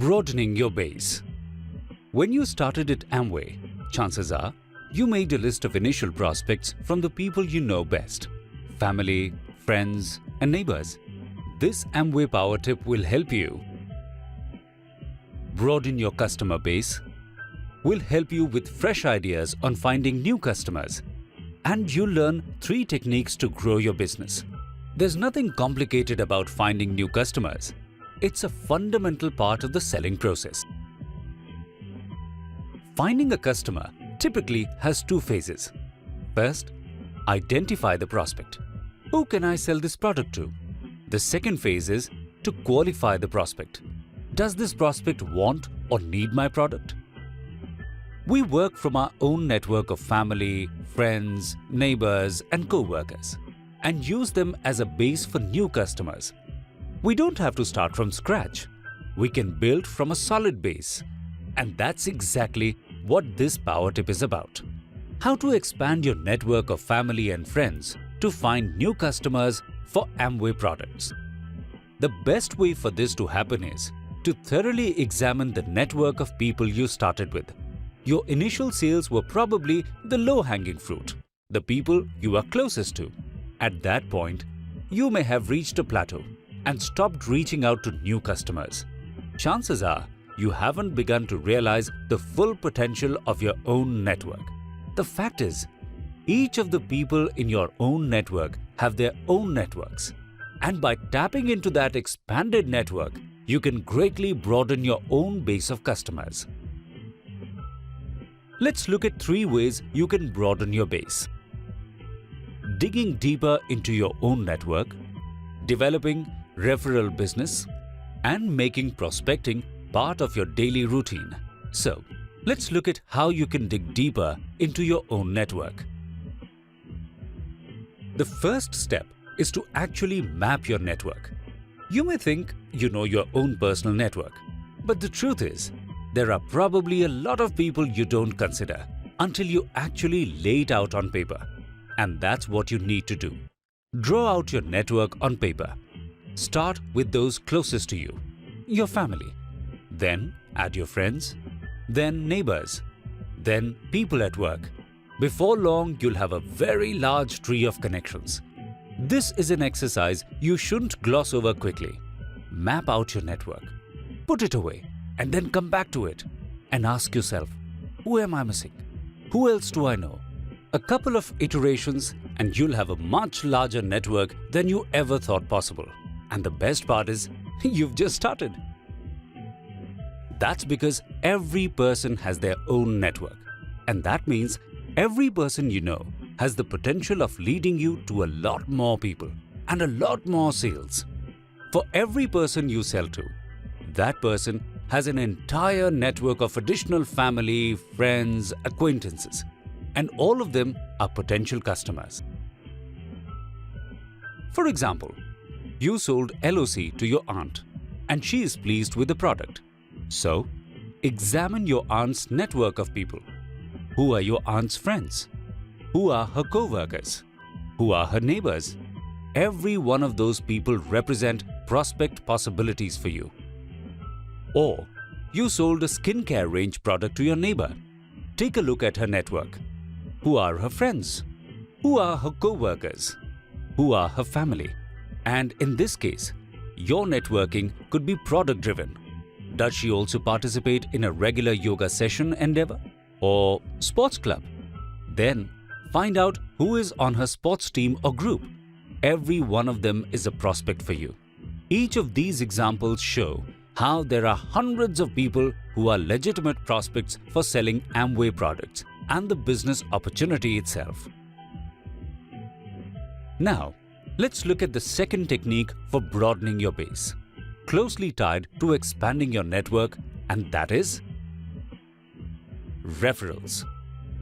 Broadening your base. When you started at Amway, chances are you made a list of initial prospects from the people you know best: family, friends, and neighbors. This Amway Power Tip will help you broaden your customer base, will help you with fresh ideas on finding new customers, and you'll learn 3 techniques to grow your business. There's nothing complicated about finding new customers. It's a fundamental part of the selling process. Finding a customer typically has 2 phases. First, identify the prospect. Who can I sell this product to? The second phase is to qualify the prospect. Does this prospect want or need my product? We work from our own network of family, friends, neighbors, and co-workers, and use them as a base for new customers. We don't have to start from scratch. We can build from a solid base. And that's exactly what this power tip is about. How to expand your network of family and friends to find new customers for Amway products. The best way for this to happen is to thoroughly examine the network of people you started with. Your initial sales were probably the low-hanging fruit, the people you are closest to. At that point, you may have reached a plateau and stopped reaching out to new customers. Chances are you haven't begun to realize the full potential of your own network. The fact is, each of the people in your own network have their own networks. And by tapping into that expanded network, you can greatly broaden your own base of customers. Let's look at 3 ways you can broaden your base. Digging deeper into your own network, developing referral business, and making prospecting part of your daily routine. So, let's look at how you can dig deeper into your own network. The first step is to actually map your network. You may think you know your own personal network, but the truth is, there are probably a lot of people you don't consider until you actually lay it out on paper. And that's what you need to do. Draw out your network on paper. Start with those closest to you, your family. Then add your friends, then neighbors, then people at work. Before long, you'll have a very large tree of connections. This is an exercise you shouldn't gloss over quickly. Map out your network, put it away, and then come back to it and ask yourself, who am I missing? Who else do I know? A couple of iterations and you'll have a much larger network than you ever thought possible. And the best part is, you've just started. That's because every person has their own network. And that means every person you know has the potential of leading you to a lot more people and a lot more sales. For every person you sell to, that person has an entire network of additional family, friends, acquaintances, and all of them are potential customers. For example, you sold LOC to your aunt and she is pleased with the product. So, examine your aunt's network of people. Who are your aunt's friends? Who are her co-workers? Who are her neighbors? Every one of those people represent prospect possibilities for you. Or, you sold a skincare range product to your neighbor. Take a look at her network. Who are her friends? Who are her co-workers? Who are her family? And in this case, your networking could be product-driven. Does she also participate in a regular yoga session endeavor or sports club? Then, find out who is on her sports team or group. Every one of them is a prospect for you. Each of these examples show how there are hundreds of people who are legitimate prospects for selling Amway products and the business opportunity itself. Now, let's look at the second technique for broadening your base, closely tied to expanding your network, and that is referrals.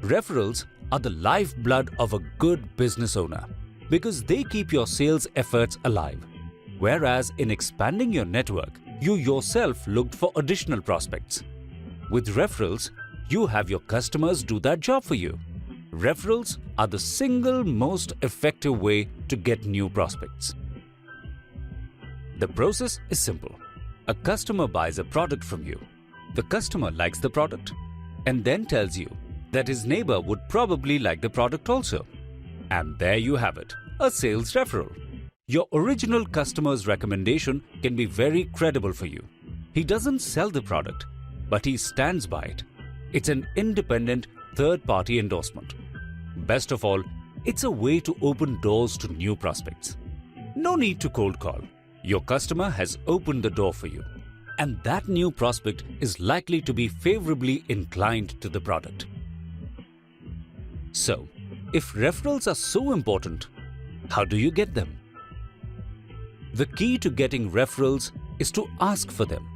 Referrals are the lifeblood of a good business owner because they keep your sales efforts alive. Whereas in expanding your network, you yourself looked for additional prospects. With referrals, you have your customers do that job for you. Referrals are the single most effective way to get new prospects. The process is simple. A customer buys a product from you. The customer likes the product and then tells you that his neighbor would probably like the product also. And there you have it, a sales referral. Your original customer's recommendation can be very credible for you. He doesn't sell the product, but he stands by it. It's an independent third-party endorsement. Best of all, it's a way to open doors to new prospects. No need to cold call. Your customer has opened the door for you, and that new prospect is likely to be favorably inclined to the product. So, if referrals are so important, how do you get them? The key to getting referrals is to ask for them.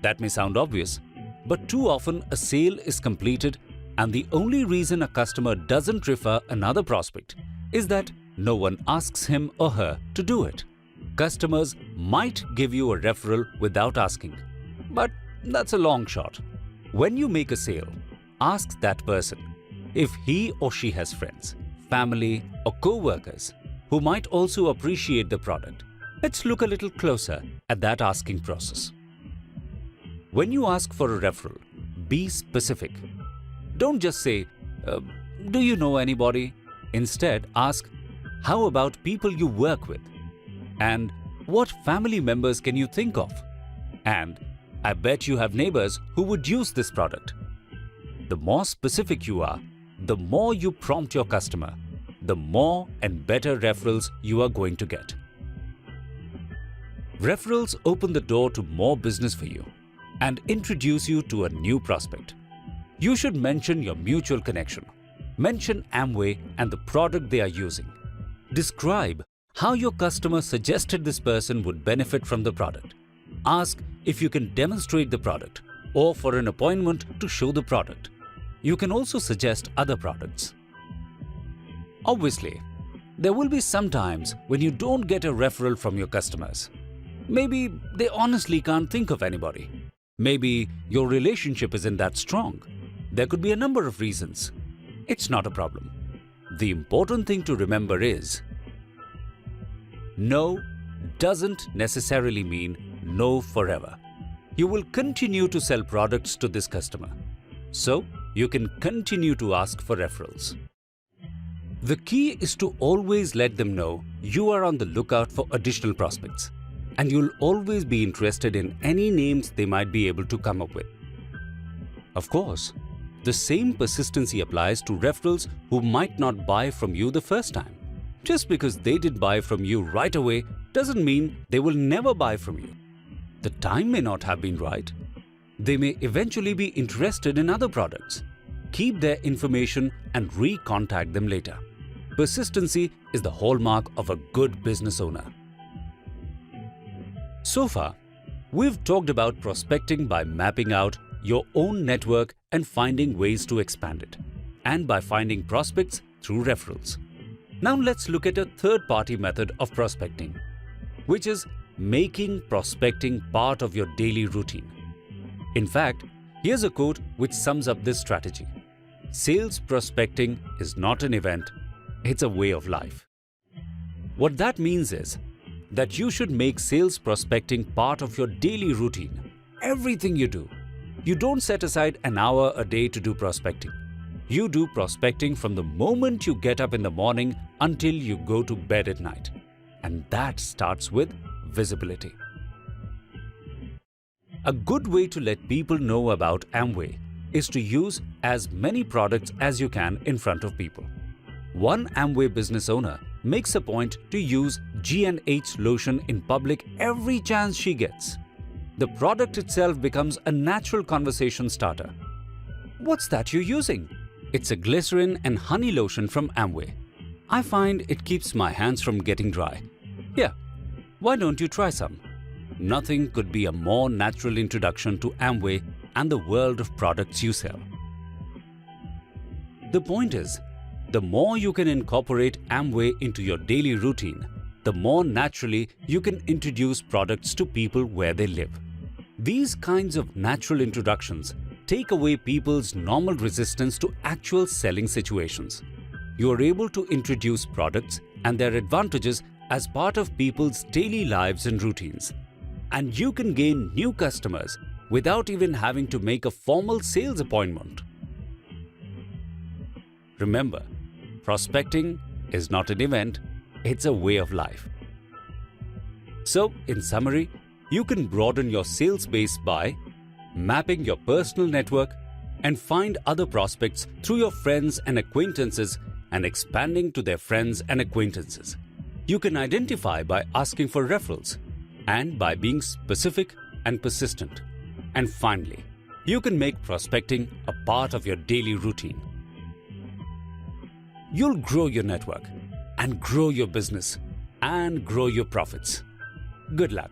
That may sound obvious, but too often a sale is completed and the only reason a customer doesn't refer another prospect is that no one asks him or her to do it. Customers might give you a referral without asking, but that's a long shot. When you make a sale, ask that person if he or she has friends, family, or co-workers who might also appreciate the product. Let's look a little closer at that asking process. When you ask for a referral, be specific. Don't just say, do you know anybody? Instead, ask, how about people you work with? And what family members can you think of? And I bet you have neighbors who would use this product. The more specific you are, the more you prompt your customer, the more and better referrals you are going to get. Referrals open the door to more business for you and introduce you to a new prospect. You should mention your mutual connection. Mention Amway and the product they are using. Describe how your customer suggested this person would benefit from the product. Ask if you can demonstrate the product or for an appointment to show the product. You can also suggest other products. Obviously, there will be some times when you don't get a referral from your customers. Maybe they honestly can't think of anybody. Maybe your relationship isn't that strong. There could be a number of reasons. It's not a problem. The important thing to remember is, no doesn't necessarily mean no forever. You will continue to sell products to this customer, so you can continue to ask for referrals. The key is to always let them know you are on the lookout for additional prospects, and you'll always be interested in any names they might be able to come up with. Of course, the same persistency applies to referrals who might not buy from you the first time. Just because they did buy from you right away doesn't mean they will never buy from you. The time may not have been right. They may eventually be interested in other products. Keep their information and re-contact them later. Persistency is the hallmark of a good business owner. So far, we've talked about prospecting by mapping out your own network and finding ways to expand it, and by finding prospects through referrals. Now let's look at a third-party method of prospecting, which is making prospecting part of your daily routine. In fact, here's a quote which sums up this strategy. Sales prospecting is not an event, it's a way of life. What that means is that you should make sales prospecting part of your daily routine, everything you do. You don't set aside an hour a day to do prospecting. You do prospecting from the moment you get up in the morning until you go to bed at night. And that starts with visibility. A good way to let people know about Amway is to use as many products as you can in front of people. One Amway business owner makes a point to use G&H lotion in public every chance she gets. The product itself becomes a natural conversation starter. What's that you're using? It's a glycerin and honey lotion from Amway. I find it keeps my hands from getting dry. Yeah, why don't you try some? Nothing could be a more natural introduction to Amway and the world of products you sell. The point is, the more you can incorporate Amway into your daily routine, the more naturally you can introduce products to people where they live. These kinds of natural introductions take away people's normal resistance to actual selling situations. You are able to introduce products and their advantages as part of people's daily lives and routines. and you can gain new customers without even having to make a formal sales appointment. Remember, prospecting is not an event, it's a way of life. So, in summary, you can broaden your sales base by mapping your personal network and find other prospects through your friends and acquaintances and expanding to their friends and acquaintances. You can identify by asking for referrals and by being specific and persistent. And finally, you can make prospecting a part of your daily routine. You'll grow your network and grow your business and grow your profits. Good luck.